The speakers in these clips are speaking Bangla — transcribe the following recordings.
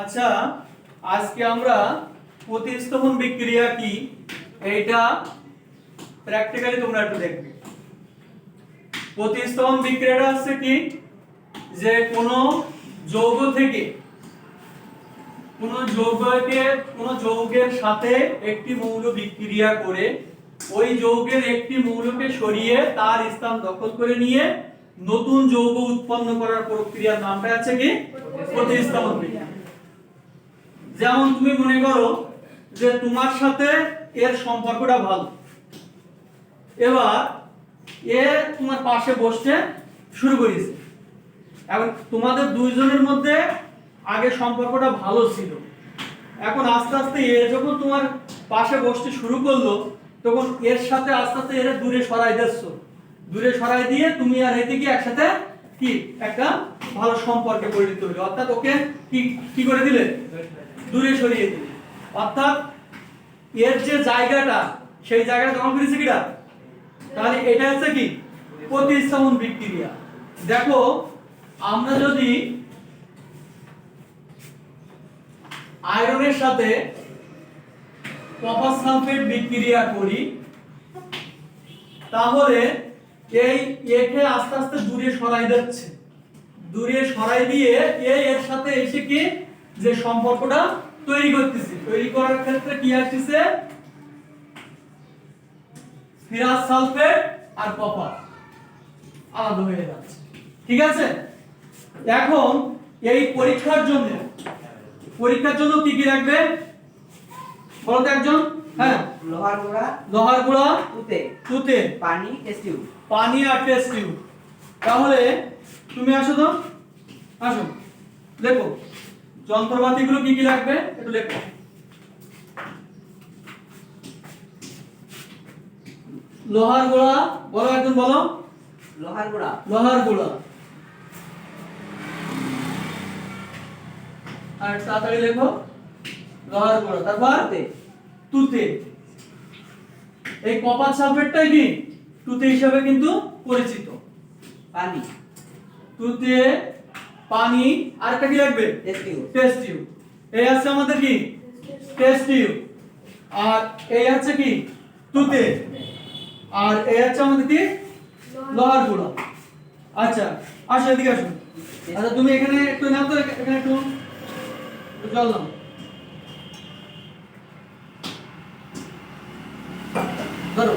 আচ্ছা, আজকে আমরা প্রতিস্থাপন বিক্রিয়া কি এইটা প্র্যাকটিক্যালি তোমরা একটু দেখবে। প্রতিস্থাপন বিক্রিয়াটা হচ্ছে কি, যে কোনো যৌগ থেকে কোনো যৌগের সাথে একটি মৌল বিক্রিয়া করে ওই যৌগের একটি মৌলকে সরিয়ে তার স্থান দখল করে নিয়ে নতুন যৌগ উৎপন্ন করার প্রক্রিয়ার নামটা আছে কি প্রতিস্থাপন বিক্রিয়া। যেমন তুমি মনে করো যে তোমার সাথে এর সম্পর্কটা ভালো, এবার এ তোমার পাশে বসতে শুরু করেছে। এখন তোমাদের দুইজনের মধ্যে আগে সম্পর্কটা ভালো ছিল, এখন আস্তে আস্তে এ যখন তোমার পাশে বসতে শুরু করলো তখন এর সাথে আস্তে আস্তে এর দূরে সরাই দিচ্ছ, দূরে সরাই দিয়ে তুমি আর এদিকে একসাথে কি একটা ভালো সম্পর্কে পরিণত হলো, অর্থাৎ ওকে কি কি করে দিলে, দূরে সরিয়ে দিলে। অর্থাৎ এর যে জায়গাটা সেই জায়গাটা দখল করেছে কিনা, তাহলে এটা হচ্ছে কি প্রতিস্থাপন বিক্রিয়া। দেখো আমরা যদি আয়রনের সাথে কপার সালফেট বিক্রিয়া করি তাহলে এই একে আস্তে আস্তে দূরে সরাই দিচ্ছে, দূরে সরাই দিয়ে এর সাথে এসে কি যে সম্পর্কটা তৈরি করতেছে, তৈরি করার ক্ষেত্রে কি আসছে, ফেরাস সালফেট আর কপার আলাদা হয়ে যাচ্ছে। ঠিক আছে, এখন এই পরীক্ষার জন্য কি কি রাখবে বলো তো একজন? হ্যাঁ, লোহার গুঁড়া তুতে পানি আর টেস্ট টিউব। তাহলে তুমি আসো তো, আসো দেখো যন্ত্রপাতিগুলো কি কি লাগবে একটু লেখো। লোহার গুঁড়া বলো, একজন বলো। লোহার গুঁড়া আর তাড়াতাড়ি লেখো লোহার গুঁড়া। তারপর তুতে, এই কপার সালফেটটাই কি তুতে হিসাবে কিন্তু পরিচিত। পানি, তুতে, পানি আর একটা কি লাগবে, টেস্ট টিউব। এই আছে আমাদের কি টেস্ট টিউব, আর এই আছে কি তুতে, আর এই আছে আমাদের কি লোহার গুঁড়া। আচ্ছা আসো এদিকে আসো। আচ্ছা তুমি এখানে একটু নাও তো, এখানে একটু জল নাও। ধরো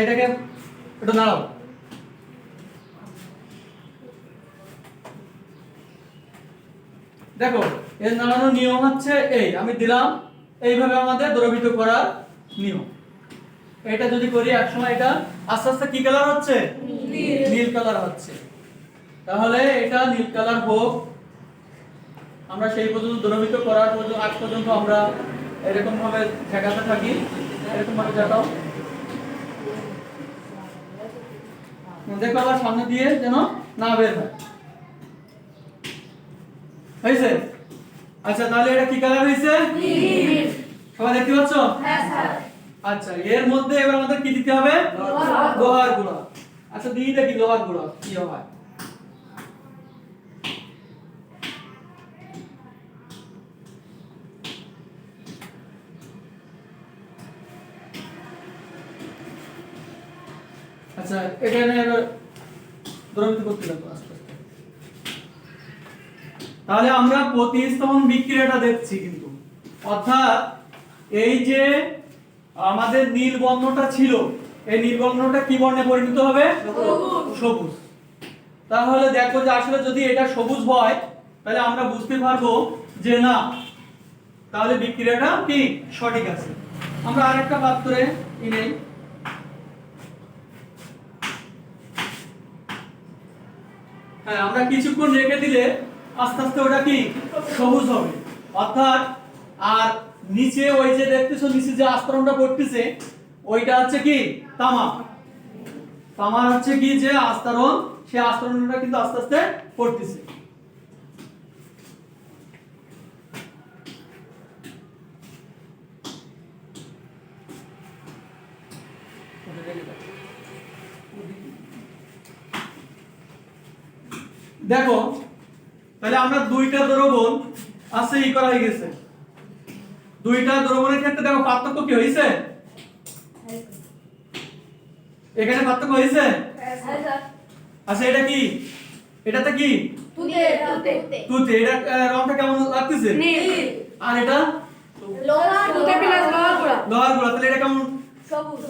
এটাকে একটু নাড়াও। দেখো এর নাড়ানোর নিয়ম হচ্ছে এই, আমি দিলাম এইভাবে আমাদের দ্রবীভূত করার নিয়ম। এটা যদি করি একসময় এটা আস্তে আস্তে কি কালার হচ্ছে, নীল কালার হচ্ছে। তাহলে এটা নীল কালার হোক, আমরা সেই পর্যন্ত দ্রবীভূত করার আগ পর্যন্ত আমরা এরকম ভাবে ঠেকাতে থাকি, এরকম ভাবে ঠেকাও। দেখো আবার সামনে দিয়ে যেন না বের হয়, হয়েছে? আচ্ছা তাহলে এটা কি কালার হয়েছে, সবাই দেখতে পাচ্ছ? আচ্ছা এর মধ্যে এবার আমাদের কি দিতে হবে, লোহার গুঁড়া। আচ্ছা দিয়ে দেখি লোহার গুঁড়া কি হয়। আচ্ছা এখানে এবার দ্রবীভূত করতে লাগবে আস্তে আস্তে। তাহলে আমরা প্রতিস্থাপন বিক্রিয়াটা দেখছি কিন্তু, অর্থাৎ এই যে আমাদের নীল বর্ণটা ছিল, এই নীল বর্ণটা কি বর্ণে পরিণত হবে, সবুজ। তাহলে দেখো যে আসলে যদি এটা সবুজ হয় তাহলে আমরা বুঝতে পারবো যে না, তাহলে বিক্রিয়াটা কি সঠিক আছে। আমরা আরেকটা পাত্রে নেই, হ্যাঁ আমরা কিছুক্ষণ রেখে দিলে আস্তে আস্তে ওটা কি সবুজ হবে। অর্থাৎ আর নিচে ওই যে দেখতেছো নিচে যে আস্তরণটা পড়তেছে ওইটা হচ্ছে কি তামাক। তামার হচ্ছে কি যে আস্তরণ, সেই আস্তরণটা কিন্তু আস্তে আস্তে পড়তেছে। দেখো তাহলে আমরা দুইটা দ্রবণ আছে ই করা হয়ে গেছে। দুইটা দ্রবণের ক্ষেত্রে দেখো পার্থক্য কি হয়েছে, এখানে পার্থক্য হয়েছে। আচ্ছা এটা কি, এটাতে কি তুতে, এটা রংটা কেমন লাগতেছে, আর এটা লোহার গুঁড়া, তাহলে এটা কেমন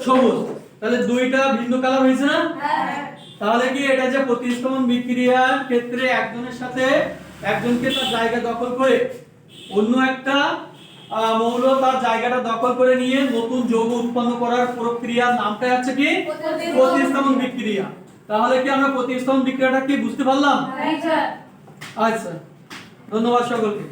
সবুজ। তাহলে দুইটা ভিন্ন কালার হয়েছে না। তাহলে কি এটা যে প্রতিস্থাপন বিক্রিয়ার ক্ষেত্রে একজনের সাথে একজনকে তার জায়গা দখল করে অন্য একটা মৌল তার জায়গাটা দখল করে নিয়ে নতুন যৌগ উৎপন্ন করার প্রক্রিয়ার নামটা হচ্ছে কি প্রতিস্থাপন বিক্রিয়া। তাহলে কি আমরা প্রতিস্থাপন বিক্রিয়াটা কি বুঝতে পারলাম? আচ্ছা, ধন্যবাদ সকলকে।